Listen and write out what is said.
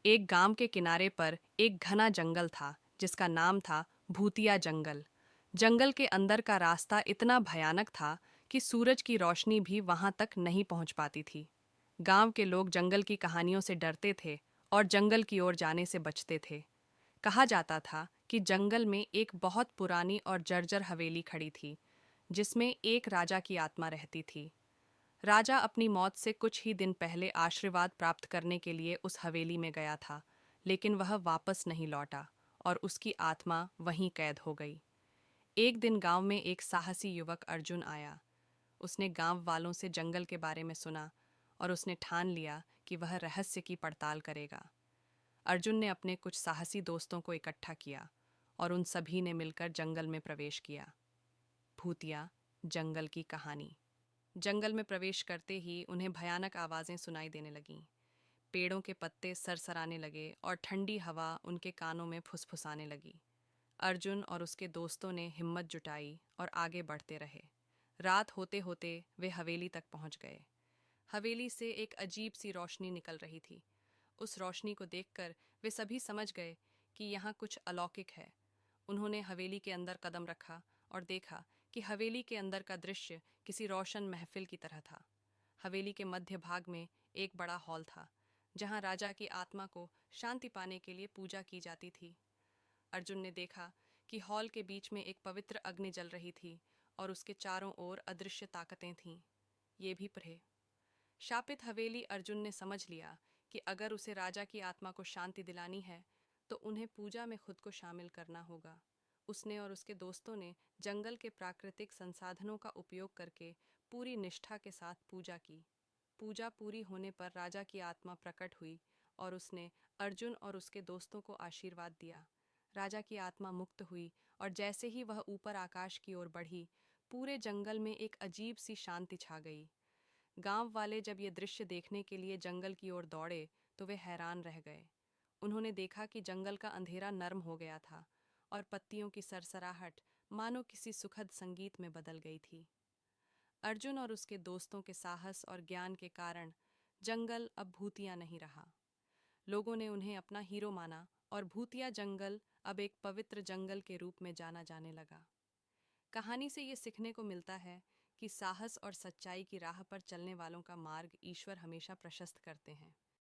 एक गांव के किनारे पर एक घना जंगल था जिसका नाम था भूतिया जंगल। जंगल के अंदर का रास्ता इतना भयानक था कि सूरज की रोशनी भी वहां तक नहीं पहुंच पाती थी। गांव के लोग जंगल की कहानियों से डरते थे और जंगल की ओर जाने से बचते थे। कहा जाता था कि जंगल में एक बहुत पुरानी और जर्जर हवेली खड़ी थी जिसमें एक राजा की आत्मा रहती थी। राजा अपनी मौत से कुछ ही दिन पहले आशीर्वाद प्राप्त करने के लिए उस हवेली में गया था, लेकिन वह वापस नहीं लौटा और उसकी आत्मा वहीं कैद हो गई। एक दिन गांव में एक साहसी युवक अर्जुन आया। उसने गांव वालों से जंगल के बारे में सुना और उसने ठान लिया कि वह रहस्य की पड़ताल करेगा। अर्जुन ने अपने कुछ साहसी दोस्तों को इकट्ठा किया और उन सभी ने मिलकर जंगल में प्रवेश किया। भूतिया जंगल की कहानी। जंगल में प्रवेश करते ही उन्हें भयानक आवाजें सुनाई देने लगीं। पेड़ों के पत्ते सरसराने लगे और ठंडी हवा उनके कानों में फुसफुसाने लगी। अर्जुन और उसके दोस्तों ने हिम्मत जुटाई और आगे बढ़ते रहे। रात होते होते वे हवेली तक पहुंच गए। हवेली से एक अजीब सी रोशनी निकल रही थी। उस रोशनी को देखकर वे सभी समझ गए कि यहाँ कुछ अलौकिक है। उन्होंने हवेली के अंदर कदम रखा और देखा कि हवेली के अंदर का दृश्य किसी रोशन महफिल की तरह था। हवेली के मध्य भाग में एक बड़ा हॉल था जहाँ राजा की आत्मा को शांति पाने के लिए पूजा की जाती थी। अर्जुन ने देखा कि हॉल के बीच में एक पवित्र अग्नि जल रही थी और उसके चारों ओर अदृश्य ताकतें थीं। ये भी पढ़े। शापित हवेली। अर्जुन ने समझ लिया कि अगर उसे राजा की आत्मा को शांति दिलानी है तो उन्हें पूजा में खुद को शामिल करना होगा। उसने और उसके दोस्तों ने जंगल के प्राकृतिक संसाधनों का उपयोग करके पूरी निष्ठा के साथ पूजा की। पूजा पूरी होने पर राजा की आत्मा प्रकट हुई और उसने अर्जुन और उसके दोस्तों को आशीर्वाद दिया। राजा की आत्मा मुक्त हुई और जैसे ही वह ऊपर आकाश की ओर बढ़ी, पूरे जंगल में एक अजीब सी शांति छा गई। गांव वाले जब ये दृश्य देखने के लिए जंगल की ओर दौड़े तो वे हैरान रह गए। उन्होंने देखा कि जंगल का अंधेरा नर्म हो गया था और पत्तियों की सरसराहट मानो किसी सुखद संगीत में बदल गई थी। अर्जुन और उसके दोस्तों के साहस और ज्ञान के कारण जंगल अब भूतिया नहीं रहा। लोगों ने उन्हें अपना हीरो माना और भूतिया जंगल अब एक पवित्र जंगल के रूप में जाना जाने लगा। कहानी से ये सीखने को मिलता है कि साहस और सच्चाई की राह पर चलने वालों का मार्ग ईश्वर हमेशा प्रशस्त करते हैं।